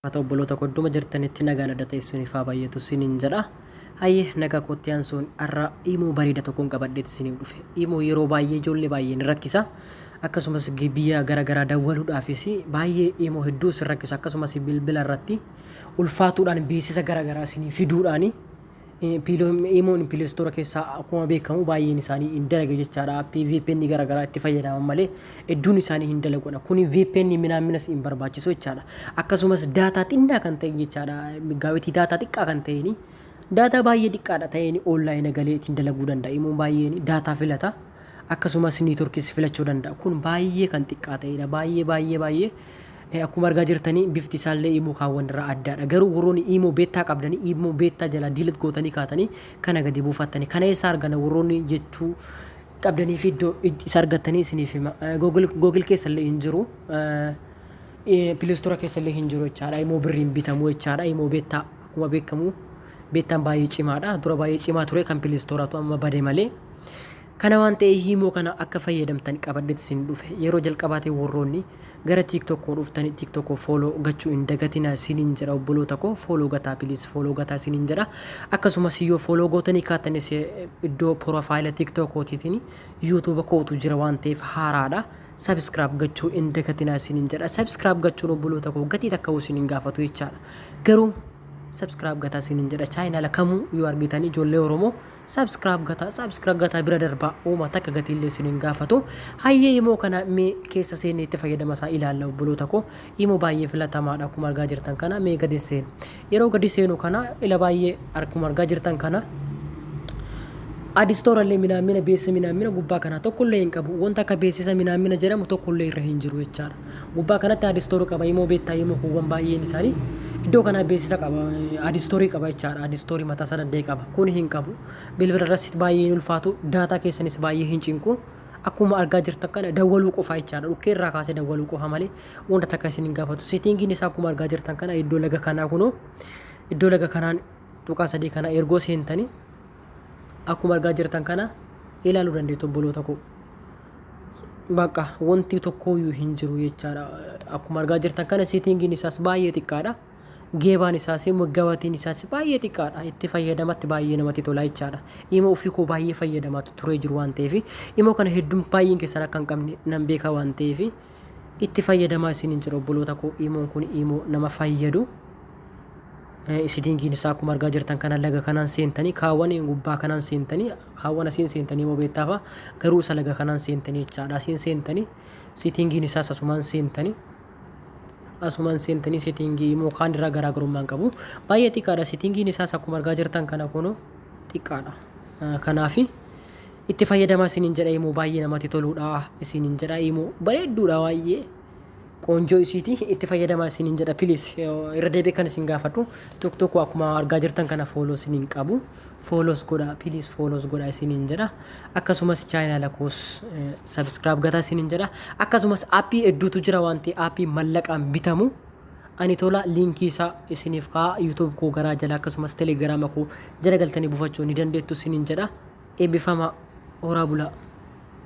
Atau obboloota kodduma jirtanitti nagaan adda ta'e isiniif haa baay'atu isiniin jedha. Hayyee nagaa kottiyaan sun har'a immoo bareeda tokkoon qabadheetti isiniif dhufe. Immoo yeroo baay'ee ijoollee baay'ee ni rakkisa. Akkasumas biyya garaagaraa daawwaluudhaafis baay'ee immoo hedduu isin rakkisa. Akkasumas bilbila irratti ulfaatuudhaan beeksisa garaagaraa isinii fiduudhaan imoon pileestoora keessaa akkuma beekamu baay'een isaanii hin dalagu jechaadha. Aappii VPN garaagaraa itti fayyadaman malee hedduun isaanii hin dalaguudha. Kuni VPN minaaminas hin barbaachisu jechaadha. Akkasumas daataa xinnaa kan ta'e jechaadha. Gaawwitii daataa xiqqaa kan ta'een daataa baay'ee xiqqaadha ta'een onlaayinii galee ittiin dalaguu danda'a. Imoon baay'een daataa filata. Akkasumas niitoorkiis filachuu danda'a. Kun baay'ee kan xiqqaa ta'edha. Baay'ee akkuma argaa jirtanii bifti isaallee immoo kaawwan irraa addaadha. Garuu warroonni immoo beettaa qabdanii immoo beettaa jala diilit gootanii kaatanii kana gadi buufattanii kana eessa argana warroonni jechuu qabdanii fi iddoo isa argattanii isiniif hima. Googil keessallee hin jiru. Pileestoora keessallee hin jiru jechaadha. Immoo birriin bitamu jechaadha. Immoo beettaa akkuma beekamu beettaan baay'ee cimaadha. Dura baay'ee cimaa ture kan pileestooraatu amma bade malee. Kana waan ta'eef immoo kana akka fayyadamtan qabadheetti isin dhufe. Yeroo jalqabaatee warroonni gara TikTok dhuftanii TikTok follow gachuu hin dagatinaa isiniin jedha obboloota koo. Follow gataa please follow gataa isiniin jedha. Akkasumas yoo follow gootanii kaatanis iddoo profaayila TikTokootiin YouTube kootu jira waan ta'eef haaraadha. Subscribe gachuu hin dagatinaa isiniin jedha. Subscribe gachuun obboloota koo gatii takka isiniin gaafatu jechaadha. Garuu subscribe gataa isiniin jedha. Chaayinaala kamuu yoo argitan ijoollee Oromoo subscribe gataa bira darbaa uuma takka gatiillee isiniin gaafatu. Hayyee immoo kana mee keessa seenee itti fayyadama isaa ilaalla obboloota koo. Immoo baay'ee filatamaadha akkuma argaa jirtan kana mee gadi seenu. Yeroo gadi seenu kana ila baay'ee akkuma argaa jirtan kana adistoorallee minaamina beessa minaamina gubbaa kana tokkollee hin qabu. Wanta akka beeksisa minaamina jedhamu tokkollee irra hin jiru jechaadha. Gubbaa kanatti adistoori qaba immoo beettaa immoo kuuwwan baay'een isaanii iddoo kana beeksisa qaba. Adistoorii qaba jechaadha. Adistoorii mataa isaa danda'e qaba. Kun hin qabu. Bilbila irratti baay'ee ulfaatu. Daataa keessanis baay'ee hin cinqu. Akkuma argaa jirtan kana dawwaluu qofa jechaadha. Dhukkee irraa kaasee dawwaluu qofa malee wanta takka isin hin gaafatu. Seetiingiin isaa akkuma argaa jirtan kana iddoo laga kanaa kunoo iddoo laga kanaan tuqaa sadii kana ergoo seentanii akkuma argaa jirtan kana ilaaluu dandeettu obboloota koo. Bakka wanti tokkooyyuu hin jiru jechaadha. Akkuma argaa jirtan kana seetiingiin isaas baay'ee xiqqaadha. Geebaan isaas gabatiin isaas baay'ee xiqqaadha. Itti fayyadamatti baay'ee namatti tola jechaadha. Immoo ofii koo baay'ee fayyadamatu turee jiru waan ta'eef immoo kana hedduun baay'een keessan akka hin qabne nan beeka waan ta'eef itti fayyadamaa isiniin jiru obboloota koo. Immoon kun immoo nama fayyadu. Seetiingiin isaa akkuma argaa jirtan kana laga kanaan seentanii kaawwan gubbaa kanaan seentanii kaawwan asiin seentanii immoo beektaafa garuu isa laga kanaan seentanii jechaadha. Asiin seentanii seetiingiin isaas asumaan seentanii seetiingii immoo kaan irraa garaagarummaa hin qabu. Baay'ee xiqqaadha. Seetiingiin isaas akkuma argaa jirtan kana kunoo xiqqaadha. Kanaaf itti fayyadamaa isiniin jedha immoo baay'ee namatti toluudha isiniin jedha immoo bareedduudha baay'ee. Qoonjoo isiiti itti fayyadamaa isiniin jedha please irra deebi'ee kan isin gaafadhu tokko akkuma argaa jirtan kana follow isiniin qabu follows godha please follows godha isiniin jedha. Akkasumas chaayinaala koos subscribe gataa isiniin jedha. Akkasumas aappii hedduutu jira waan ta'eef aappii mallaqaan bitamu ani tola liinkii isaa isiniif kaa'aa YouTube koo garaa jala akkasumas telegiraama koo jala galtanii buufachuu ni dandeettu isiniin jedha. Eebbifamaa horaa bulaa.